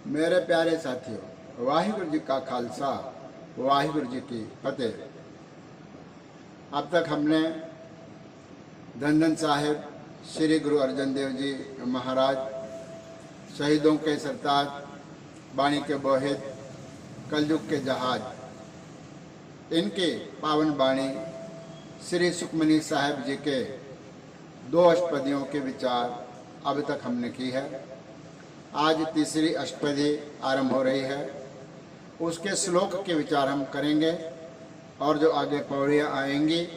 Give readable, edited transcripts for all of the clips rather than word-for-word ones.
मेरे प्यारे साथियों, वाहिगुरु जी का खालसा, वाहिगुरु जी की फतेह। अब तक हमने धन धन साहिब श्री गुरु अर्जन देव जी महाराज, शहीदों के सरताज, बाणी के बोहित, कलयुग के जहाज, इनके पावन बाणी श्री सुखमनी साहिब जी के 2 अष्टपदियों के विचार अब तक हमने की है। आज तीसरी अष्टपदी आरंभ हो रही है, उसके श्लोक के विचार हम करेंगे और जो आगे पौड़ियाँ आएंगी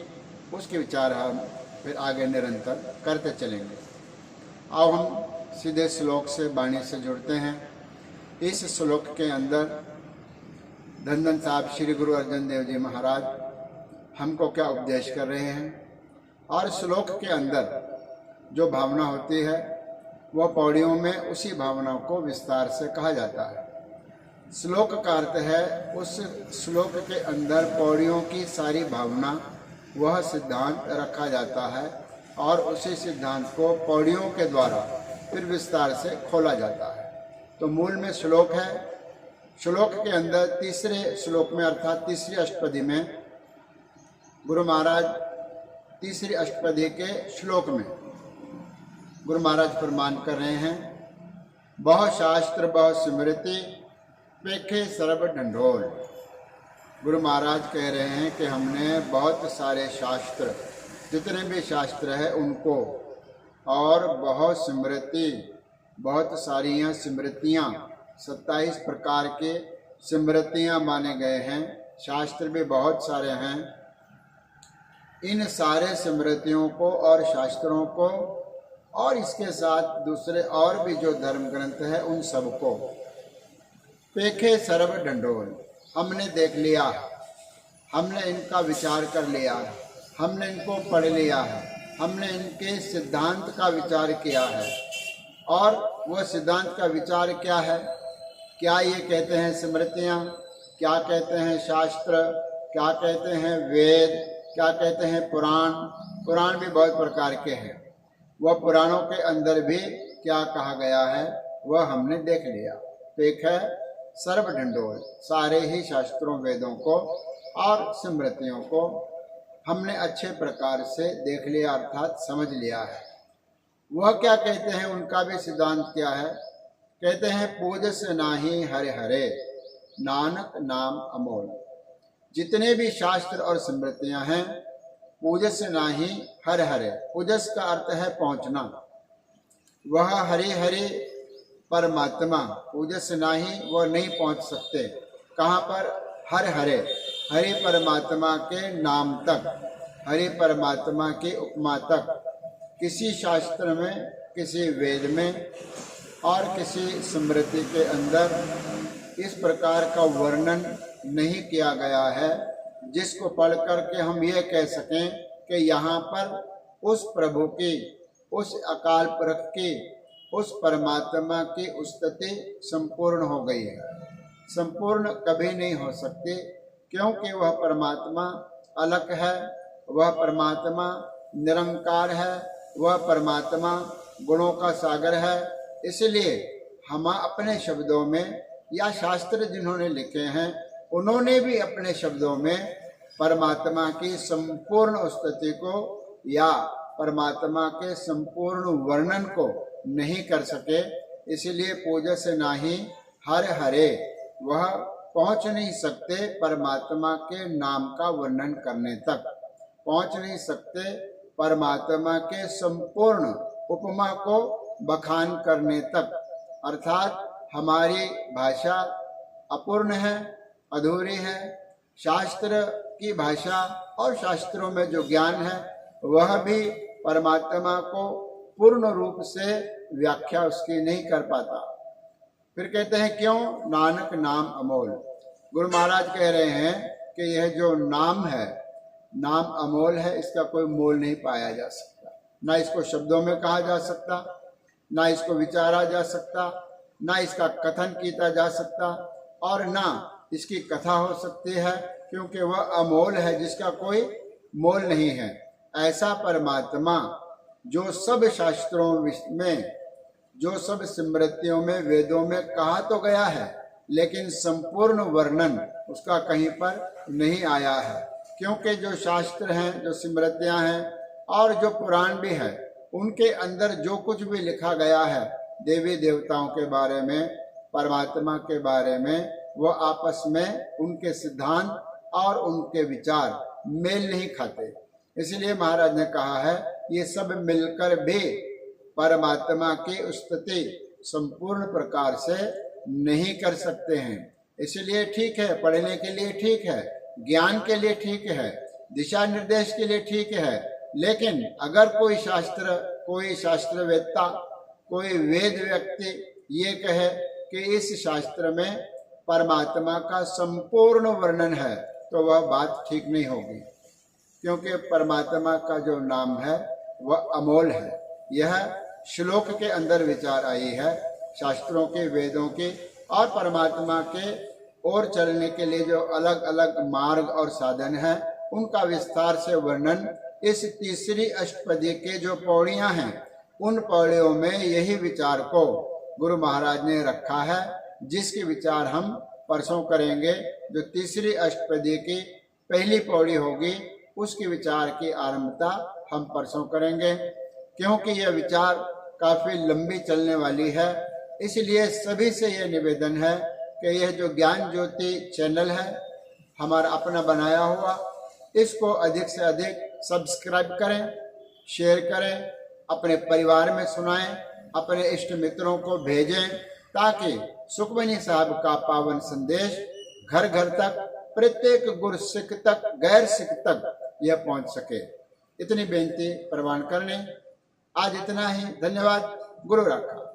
उसके विचार हम फिर आगे निरंतर करते चलेंगे। अब हम सीधे श्लोक से, बाणी से जुड़ते हैं। इस श्लोक के अंदर धन धन साहब श्री गुरु अर्जन देव जी महाराज हमको क्या उपदेश कर रहे हैं, और श्लोक के अंदर जो भावना होती है वह पौड़ियों में उसी भावना को विस्तार से कहा जाता है। श्लोक का अर्थ है उस श्लोक के अंदर पौड़ियों की सारी भावना, वह सिद्धांत रखा जाता है और उसी सिद्धांत को पौड़ियों के द्वारा फिर विस्तार से खोला जाता है। तो मूल में श्लोक है। श्लोक के अंदर तीसरे श्लोक में अर्थात तीसरी अष्टपदी में गुरु महाराज तीसरी अष्टपदी के श्लोक में गुरु महाराज फरमान कर रहे हैं, बहु शास्त्र बहु स्मृति पेखे सर्व ढंढोल। गुरु महाराज कह रहे हैं कि हमने बहुत सारे शास्त्र, जितने भी शास्त्र हैं उनको, और बहुत स्मृति, बहुत सारी स्मृतियाँ, 27 प्रकार के स्मृतियाँ माने गए हैं। शास्त्र भी बहुत सारे हैं। इन सारे स्मृतियों को और शास्त्रों को और इसके साथ दूसरे और भी जो धर्म ग्रंथ है उन सबको पेखे सर्व ढंढोल, हमने देख लिया, हमने इनका विचार कर लिया, हमने इनको पढ़ लिया है, हमने इनके सिद्धांत का विचार किया है। और वह सिद्धांत का विचार क्या है, क्या ये कहते हैं स्मृतियाँ, क्या कहते हैं शास्त्र, क्या कहते हैं वेद, क्या कहते हैं पुराण। पुराण भी बहुत प्रकार के हैं। वह पुराणों के अंदर भी क्या कहा गया है वह हमने देख लिया। पेख है सर्व ढंढोल, सारे ही शास्त्रों, वेदों को और स्मृतियों को हमने अच्छे प्रकार से देख लिया अर्थात समझ लिया है। वह क्या कहते हैं, उनका भी सिद्धांत क्या है। कहते हैं पूजस नाही हरे हरे, नानक नाम अमोल। जितने भी शास्त्र और स्मृतियां हैं, पूजस नाही हर हरे, पूजस का अर्थ है पहुंचना, वह हरे हरे परमात्मा, पूजस नाही वो नहीं पहुंच सकते। कहाँ पर? हर हरे, हरे परमात्मा के नाम तक, हरे परमात्मा की उपमा तक। किसी शास्त्र में, किसी वेद में और किसी स्मृति के अंदर इस प्रकार का वर्णन नहीं किया गया है जिसको पढ़ करके हम ये कह सकें कि यहाँ पर उस प्रभु की, उस अकाल पुरख की, उस परमात्मा की स्तुति संपूर्ण हो गई है। संपूर्ण कभी नहीं हो सकती, क्योंकि वह परमात्मा अलग है, वह परमात्मा निरंकार है, वह परमात्मा गुणों का सागर है। इसलिए हम अपने शब्दों में, या शास्त्र जिन्होंने लिखे हैं उन्होंने भी अपने शब्दों में परमात्मा की संपूर्ण स्तुति को या परमात्मा के संपूर्ण वर्णन को नहीं कर सके। इसलिए पूजा से नाही हर हरे, वह पहुंच नहीं सकते परमात्मा के नाम का वर्णन करने तक, पहुंच नहीं सकते परमात्मा के संपूर्ण उपमा को बखान करने तक। अर्थात हमारी भाषा अपूर्ण है, अधूरी है। शास्त्र की भाषा और शास्त्रों में जो ज्ञान है वह भी परमात्मा को पूर्ण रूप से व्याख्या उसकी नहीं कर पाता। फिर कहते हैं क्यों? नानक नाम अमोल। गुरु महाराज कह रहे हैं कि यह जो नाम है, नाम अमोल है, इसका कोई मोल नहीं पाया जा सकता। ना इसको शब्दों में कहा जा सकता, ना इसको विचारा जा सकता, ना इसका कथन किया जा सकता, और ना इसकी कथा हो सकती है, क्योंकि वह अमोल है, जिसका कोई मोल नहीं है। ऐसा परमात्मा जो सब शास्त्रों में जो सब स्मृतियों में वेदों में कहा तो गया है, लेकिन संपूर्ण वर्णन उसका कहीं पर नहीं आया है। क्योंकि जो शास्त्र हैं, जो स्मृतियां हैं और जो पुराण भी है, उनके अंदर जो कुछ भी लिखा गया है देवी देवताओं के बारे में, परमात्मा के बारे में, वो आपस में उनके सिद्धांत और उनके विचार मेल नहीं खाते। इसलिए महाराज ने कहा है ये सब मिलकर भी परमात्मा की स्तुति संपूर्ण प्रकार से नहीं कर सकते हैं। इसलिए ठीक है, पढ़ने के लिए ठीक है, ज्ञान के लिए ठीक है, दिशा निर्देश के लिए ठीक है, लेकिन अगर कोई शास्त्रवेत्ता, कोई वेद व्यक्ति ये कहे कि इस शास्त्र में परमात्मा का संपूर्ण वर्णन है, तो वह बात ठीक नहीं होगी। क्योंकि परमात्मा का जो नाम है वह अमोल है। यह श्लोक के अंदर विचार आई है, शास्त्रों के, वेदों के और परमात्मा के और चलने के लिए जो अलग अलग मार्ग और साधन है, उनका विस्तार से वर्णन इस तीसरी अष्टपदी के जो पौड़ियां हैं, उन पौड़ियों में यही विचार को गुरु महाराज ने रखा है, जिसके विचार हम परसों करेंगे। जो तीसरी अष्टपदी की पहली पौड़ी होगी, उसके विचार की आरंभता हम परसों करेंगे। क्योंकि यह विचार काफी लंबी चलने वाली है, इसलिए सभी से यह निवेदन है कि यह जो ज्ञान ज्योति चैनल है हमारा अपना बनाया हुआ, इसको अधिक से अधिक सब्सक्राइब करें, शेयर करें, अपने परिवार में सुनाएं, अपने इष्ट मित्रों को भेजें, ताकि सुखमनी साहब का पावन संदेश घर घर तक, प्रत्येक गुरु सिख तक, गैर सिख तक यह पहुंच सके। इतनी बेनती प्रवान करने आज इतना ही। धन्यवाद। गुरु रखा।